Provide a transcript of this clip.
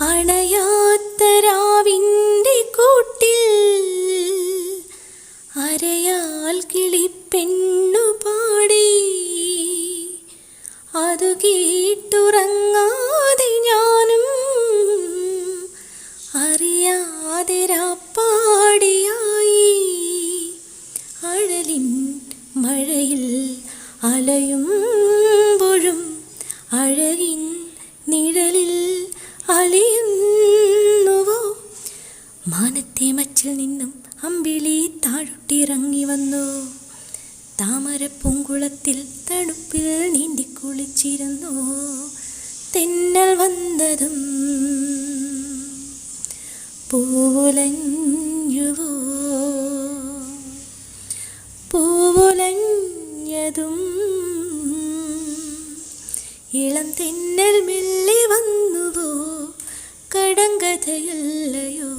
അണയാത്ത രാവിൻ്റെ കൂട്ടിൽ അരയാൽ കിളിപ്പെണ്ണു പാടി. അതു കേട്ടുറങ്ങാതെ ഞാനും അറിയാതെ രാപ്പാടിയായി. അഴലിൻ മഴയിൽ അലയുമ്പോഴും അഴകിൻ നിഴലിൽ അലിയുന്നുവോ? മാനത്തെ മച്ചിൽ നിന്നും അമ്പിളി താഴോട്ടിറങ്ങി വന്നു. താമരപ്പൂങ്കുളത്തിൽ തണുപ്പിൽ നീന്തിക്കുളിച്ചിരുന്നു. തെന്നൽ വന്നതും പൂവുലഞ്ഞുവോ? പൂവുലഞ്ഞതും ഇളം തെന്നൽ മെല്ലെ വന്നുവോ? കടങ്കഥയല്ലയോ?